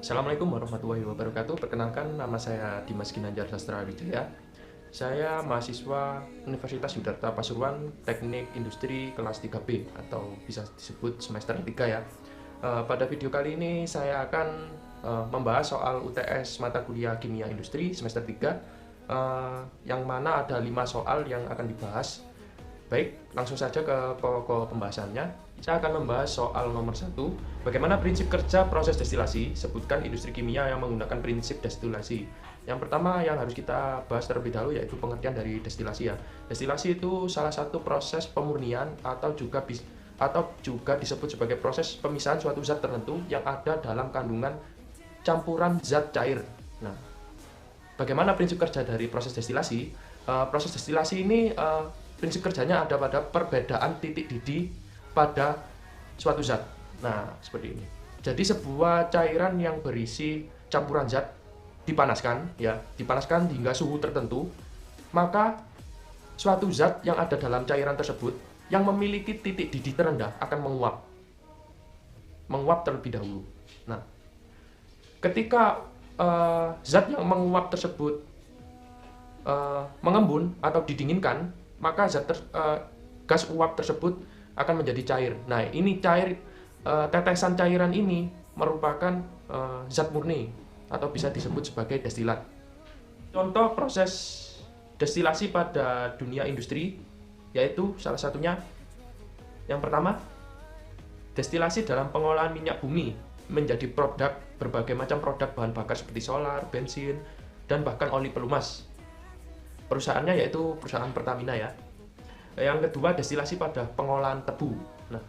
Assalamualaikum warahmatullahi wabarakatuh. Perkenalkan, nama saya Dimas Ginanjar Sastra Wijaya. Saya mahasiswa Universitas Yudharta Pasuruan, Teknik Industri kelas 3B atau bisa disebut semester 3 ya. Pada video kali ini saya akan membahas soal UTS mata kuliah Kimia Industri semester 3, yang mana ada 5 soal yang akan dibahas. Baik, langsung saja ke pokok pembahasannya. Saya akan membahas soal nomor 1, bagaimana prinsip kerja proses destilasi, sebutkan industri kimia yang menggunakan prinsip destilasi. Yang pertama yang harus kita bahas terlebih dahulu yaitu pengertian dari destilasi ya. Destilasi itu salah satu proses pemurnian atau juga disebut sebagai proses pemisahan suatu zat tertentu yang ada dalam kandungan campuran zat cair. Nah, bagaimana prinsip kerja dari proses destilasi? Proses destilasi ini prinsip kerjanya ada pada perbedaan titik didih pada suatu zat. Nah, seperti ini. Jadi sebuah cairan yang berisi campuran zat dipanaskan hingga suhu tertentu, maka suatu zat yang ada dalam cairan tersebut yang memiliki titik didih terendah akan menguap terlebih dahulu. Nah, ketika zat yang menguap tersebut mengembun atau didinginkan, maka gas uap tersebut akan menjadi cair. Nah, ini tetesan cairan ini merupakan zat murni atau bisa disebut sebagai destilat. Contoh proses destilasi pada dunia industri yaitu salah satunya yang pertama, destilasi dalam pengolahan minyak bumi menjadi produk berbagai macam produk bahan bakar seperti solar, bensin, dan bahkan oli pelumas. Perusahaannya yaitu perusahaan Pertamina ya. Yang kedua, destilasi pada pengolahan tebu. Nah,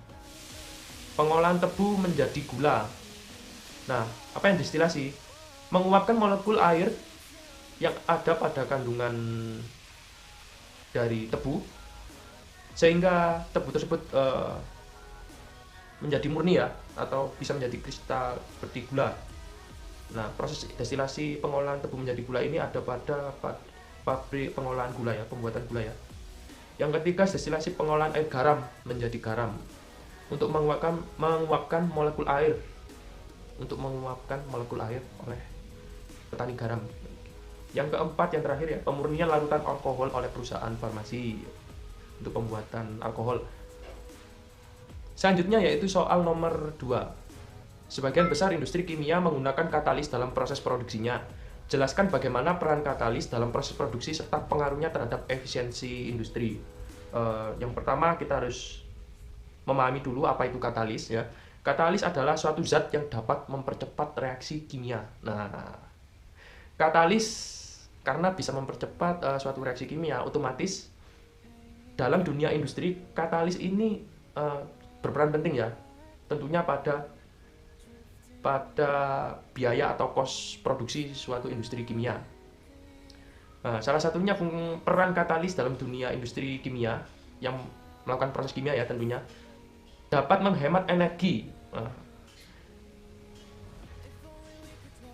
pengolahan tebu menjadi gula. Nah, apa yang destilasi? Menguapkan molekul air yang ada pada kandungan dari tebu, sehingga tebu tersebut menjadi murni ya, atau bisa menjadi kristal seperti gula. Nah, proses destilasi pengolahan tebu menjadi gula ini ada pada pabrik pengolahan gula ya, pembuatan gula ya. Yang ketiga, destilasi pengolahan air garam menjadi garam untuk menguapkan molekul air oleh petani garam. Yang keempat, yang terakhir ya, pemurnian larutan alkohol oleh perusahaan farmasi untuk pembuatan alkohol. Selanjutnya yaitu soal nomor 2. Sebagian besar industri kimia menggunakan katalis dalam proses produksinya. Jelaskan bagaimana peran katalis dalam proses produksi serta pengaruhnya terhadap efisiensi industri. Yang pertama, kita harus memahami dulu apa itu katalis ya. Katalis adalah suatu zat yang dapat mempercepat reaksi kimia. Nah, katalis karena bisa mempercepat suatu reaksi kimia, otomatis dalam dunia industri katalis ini berperan penting ya. Tentunya pada biaya atau kos produksi suatu industri kimia. Nah, salah satunya peran katalis dalam dunia industri kimia yang melakukan proses kimia ya, tentunya dapat menghemat energi. Nah,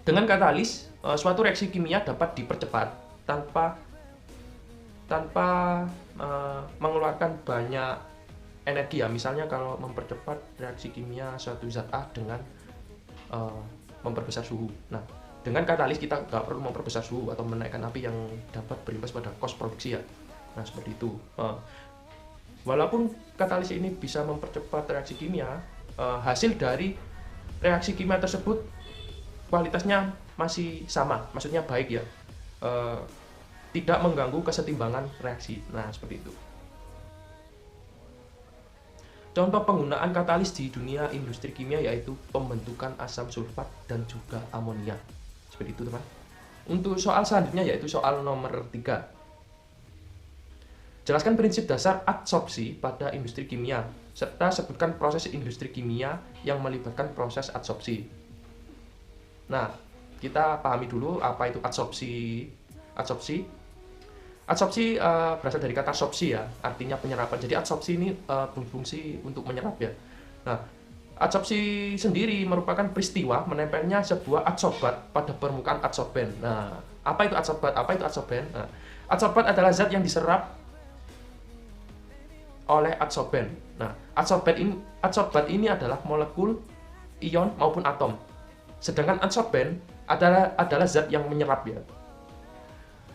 dengan katalis suatu reaksi kimia dapat dipercepat tanpa mengeluarkan banyak energi ya. Misalnya kalau mempercepat reaksi kimia suatu zat A dengan memperbesar suhu. Nah, dengan katalis kita nggak perlu memperbesar suhu atau menaikkan api yang dapat berimbas pada kos produksi ya. Nah, seperti itu. Walaupun katalis ini bisa mempercepat reaksi kimia, hasil dari reaksi kimia tersebut kualitasnya masih sama, maksudnya baik ya. Tidak mengganggu kesetimbangan reaksi. Nah, seperti itu. Contoh penggunaan katalis di dunia industri kimia yaitu pembentukan asam sulfat dan juga amonia. Seperti itu, teman. Untuk soal selanjutnya yaitu soal nomor 3. Jelaskan prinsip dasar adsorpsi pada industri kimia, serta sebutkan proses industri kimia yang melibatkan proses adsorpsi. Nah, kita pahami dulu apa itu adsorpsi. Adsorpsi berasal dari kata sorpsi ya, artinya penyerapan. Jadi adsorpsi ini berfungsi untuk menyerap ya. Nah, adsorpsi sendiri merupakan peristiwa menempelnya sebuah adsorbat pada permukaan adsorben. Nah, apa itu adsorbat? Apa itu adsorben? Nah, adsorbat adalah zat yang diserap oleh adsorben. Nah, adsorbat ini adalah molekul, ion maupun atom. Sedangkan adsorben adalah zat yang menyerap ya.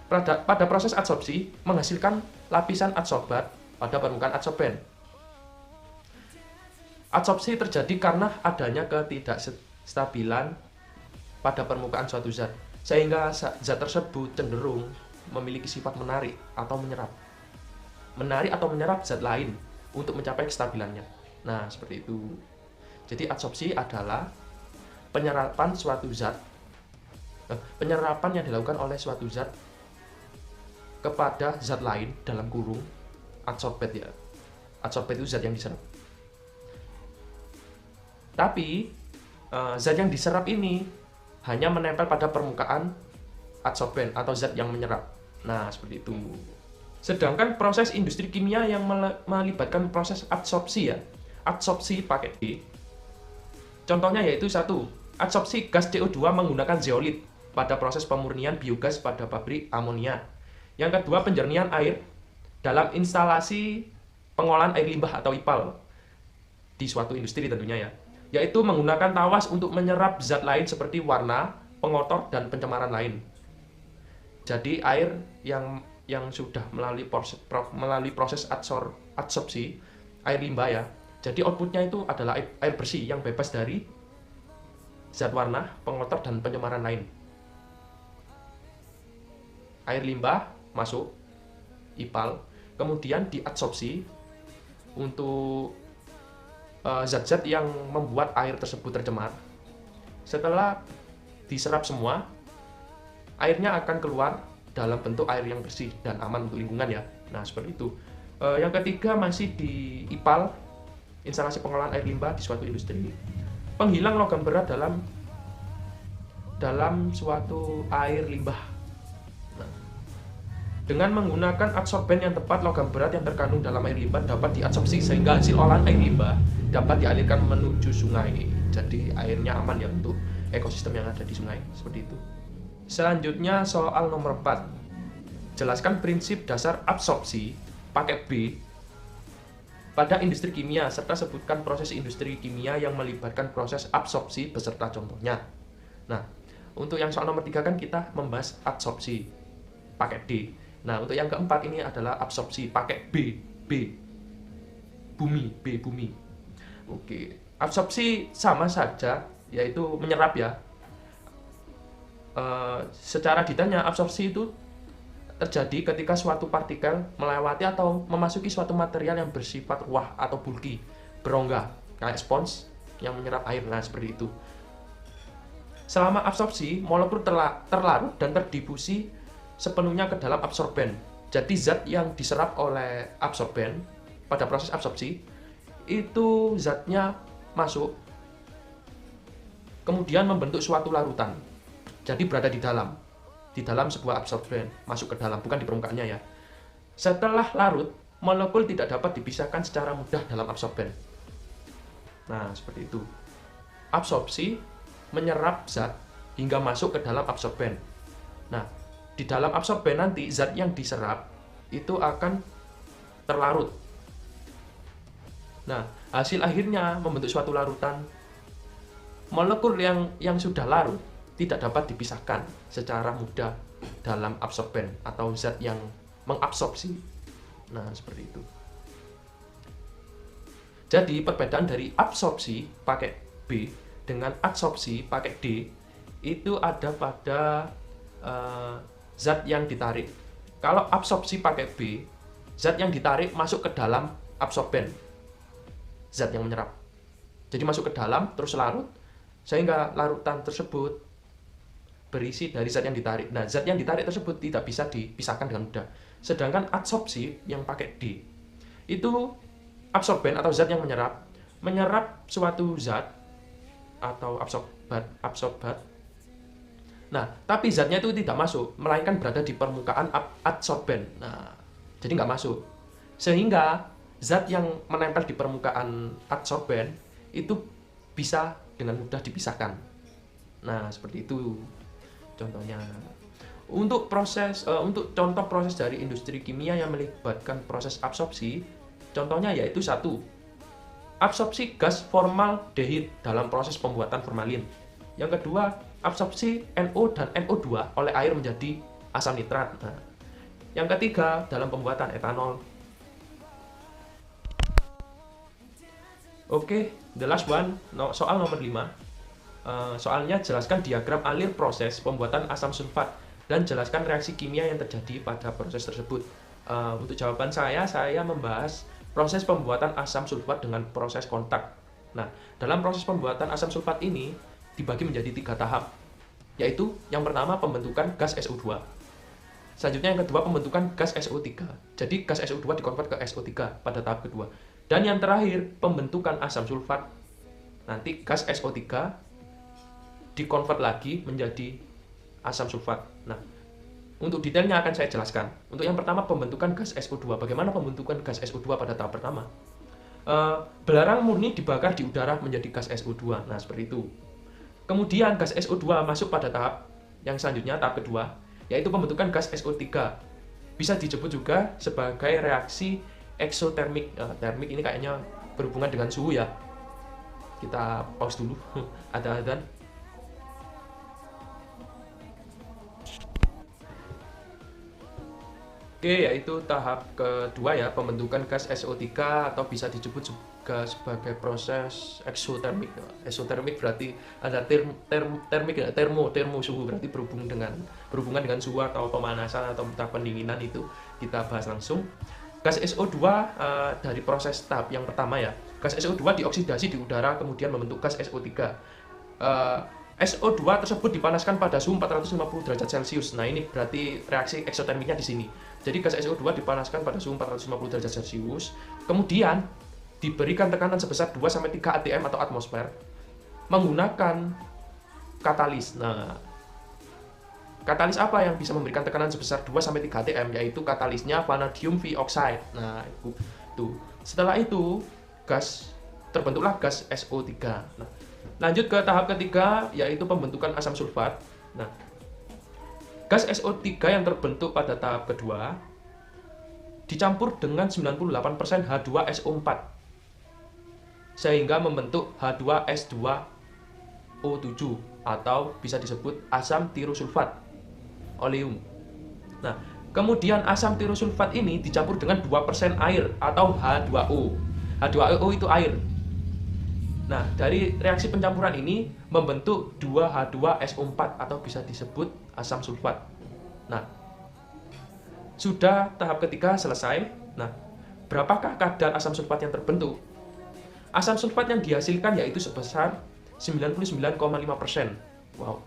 Pada proses adsorpsi menghasilkan lapisan adsorbat pada permukaan adsorben. Adsorpsi terjadi karena adanya ketidakstabilan pada permukaan suatu zat, sehingga zat tersebut cenderung memiliki sifat menarik atau menyerap zat lain untuk mencapai kestabilannya. Nah, seperti itu. Jadi adsorpsi adalah penyerapan yang dilakukan oleh suatu zat kepada zat lain dalam kurung adsorbate ya. Adsorbate itu zat yang diserap. Tapi zat yang diserap ini hanya menempel pada permukaan adsorben atau zat yang menyerap. Nah, seperti itu. Sedangkan proses industri kimia yang melibatkan proses adsorpsi ya. Adsorpsi pakai D. Contohnya yaitu 1. Adsorpsi gas CO2 menggunakan zeolit pada proses pemurnian biogas pada pabrik amonia. Yang kedua, penjernihan air dalam instalasi pengolahan air limbah atau IPAL di suatu industri tentunya ya. Yaitu menggunakan tawas untuk menyerap zat lain seperti warna, pengotor, dan pencemaran lain. Jadi air yang sudah melalui proses adsorpsi, air limbah ya. Jadi outputnya itu adalah air bersih yang bebas dari zat warna, pengotor, dan pencemaran lain. Air limbah masuk IPAL, kemudian diadsorpsi untuk zat-zat yang membuat air tersebut tercemar. Setelah diserap semua, airnya akan keluar dalam bentuk air yang bersih dan aman untuk lingkungan ya. Nah, seperti itu. Yang ketiga masih di IPAL, instalasi pengolahan air limbah di suatu industri. Penghilang logam berat dalam suatu air limbah. Dengan menggunakan adsorben yang tepat, logam berat yang terkandung dalam air limbah dapat diadsorpsi sehingga hasil olahan air limbah dapat dialirkan menuju sungai. Jadi airnya aman ya untuk ekosistem yang ada di sungai, seperti itu. Selanjutnya soal nomor 4. Jelaskan prinsip dasar adsorpsi pakai B pada industri kimia serta sebutkan proses industri kimia yang melibatkan proses absorpsi beserta contohnya. Nah, untuk yang soal nomor 3 kan kita membahas adsorpsi pakai D. Nah, untuk yang keempat ini adalah absorpsi pakai B. Bumi. Oke, absorpsi sama saja, yaitu menyerap ya. Secara detailnya, absorpsi itu terjadi ketika suatu partikel melewati atau memasuki suatu material yang bersifat ruah atau bulky, berongga, kayak spons yang menyerap air. Nah, seperti itu. Selama absorpsi, molekul terlarut dan terdifusi sepenuhnya ke dalam absorben. Jadi zat yang diserap oleh absorben pada proses absorpsi itu zatnya masuk kemudian membentuk suatu larutan. Jadi berada di dalam sebuah absorben, masuk ke dalam, bukan di permukaannya ya. Setelah larut, molekul tidak dapat dipisahkan secara mudah dalam absorben. Nah, seperti itu. Absorpsi menyerap zat hingga masuk ke dalam absorben. Nah, di dalam absorben nanti zat yang diserap itu akan terlarut. Nah, hasil akhirnya membentuk suatu larutan. Molekul yang sudah larut tidak dapat dipisahkan secara mudah dalam absorben atau zat yang mengabsorpsi. Nah, seperti itu. Jadi perbedaan dari absorpsi pakai B dengan adsorpsi pakai D itu ada pada zat yang ditarik. Kalau absorpsi pakai B, zat yang ditarik masuk ke dalam absorben, zat yang menyerap. Jadi masuk ke dalam terus larut, sehingga larutan tersebut berisi dari zat yang ditarik. Nah, zat yang ditarik tersebut tidak bisa dipisahkan dengan mudah. Sedangkan adsorpsi yang pakai D, itu absorben atau zat yang menyerap suatu zat atau absorbat. Nah, tapi zatnya itu tidak masuk, melainkan berada di permukaan adsorben. Nah, jadi nggak masuk. Sehingga zat yang menempel di permukaan adsorben itu bisa dengan mudah dipisahkan. Nah, seperti itu contohnya. Untuk contoh proses dari industri kimia yang melibatkan proses absorpsi, contohnya yaitu 1. Absorpsi gas formaldehid dalam proses pembuatan formalin. Yang kedua, absorpsi NO dan NO2 oleh air menjadi asam nitrat. Nah, yang ketiga, dalam pembuatan etanol. Oke, the last one, soal nomor 5. Soalnya jelaskan diagram alir proses pembuatan asam sulfat dan jelaskan reaksi kimia yang terjadi pada proses tersebut. Untuk jawaban saya membahas proses pembuatan asam sulfat dengan proses kontak. Nah, dalam proses pembuatan asam sulfat ini dibagi menjadi 3 tahap, yaitu yang pertama pembentukan gas SO2. Selanjutnya yang kedua pembentukan gas SO3. Jadi gas SO2 dikonvert ke SO3 pada tahap kedua. Dan yang terakhir pembentukan asam sulfat. Nanti gas SO3 dikonvert lagi menjadi asam sulfat. Nah, untuk detailnya akan saya jelaskan. Untuk yang pertama pembentukan gas SO2. Bagaimana pembentukan gas SO2 pada tahap pertama? Belerang murni dibakar di udara menjadi gas SO2. Nah, seperti itu. Kemudian gas SO2 masuk pada tahap yang selanjutnya, tahap kedua, yaitu pembentukan gas SO3. Bisa disebut juga sebagai reaksi eksotermik. Termik ini kayaknya berhubungan dengan suhu ya. Kita pause dulu. Ada adzan. Oke, yaitu tahap kedua ya, pembentukan gas SO3 atau bisa disebut juga sebagai proses eksotermik. Eksotermik berarti ada termo suhu, berarti berhubungan dengan suhu atau pemanasan atau pendinginan. Itu kita bahas langsung. Gas SO2 dari proses tahap yang pertama ya. Gas SO2 dioksidasi di udara kemudian membentuk gas SO3. SO2 tersebut dipanaskan pada suhu 450 derajat Celcius. Nah, ini berarti reaksi eksotermiknya di sini. Jadi gas SO2 dipanaskan pada suhu 450 derajat Celcius, kemudian diberikan tekanan sebesar 2-3 atm atau atmosfer menggunakan katalis. Nah, katalis apa yang bisa memberikan tekanan sebesar 2-3 atm? Yaitu katalisnya vanadium V oxide. Nah, itu. Setelah itu, terbentuklah gas SO3. Nah, lanjut ke tahap ketiga, yaitu pembentukan asam sulfat. Nah, gas SO3 yang terbentuk pada tahap kedua dicampur dengan 98% H2SO4 sehingga membentuk H2S2O7 atau bisa disebut asam tirosulfat oleum. Nah, kemudian asam tirosulfat ini dicampur dengan 2% air atau H2O. H2O itu air. Nah, dari reaksi pencampuran ini membentuk 2H2SO4 atau bisa disebut asam sulfat. Nah, sudah tahap ketiga selesai. Nah, berapakah kadar asam sulfat yang terbentuk? Asam sulfat yang dihasilkan yaitu sebesar 99,5%. Wow.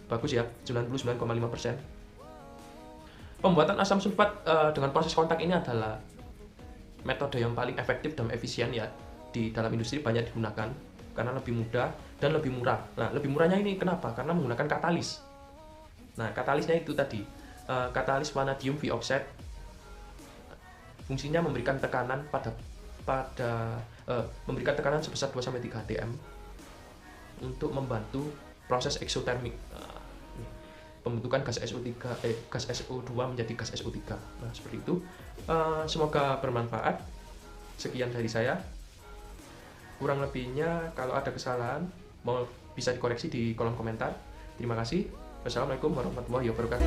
Bagus ya, 99,5%. Pembuatan asam sulfat dengan proses kontak ini adalah metode yang paling efektif dan efisien ya. Di dalam industri banyak digunakan karena lebih mudah dan lebih murah. Nah, lebih murahnya ini kenapa? Karena menggunakan katalis. Nah, katalisnya itu tadi, katalis vanadium V oxide. Fungsinya memberikan tekanan memberikan tekanan sebesar 2-3 atm untuk membantu proses eksotermik. Pembentukan gas SO2 menjadi gas SO3. Nah, seperti itu. Semoga bermanfaat. Sekian dari saya. Kurang lebihnya kalau ada kesalahan bisa dikoreksi di kolom komentar. Terima kasih. Wassalamualaikum warahmatullahi wabarakatuh.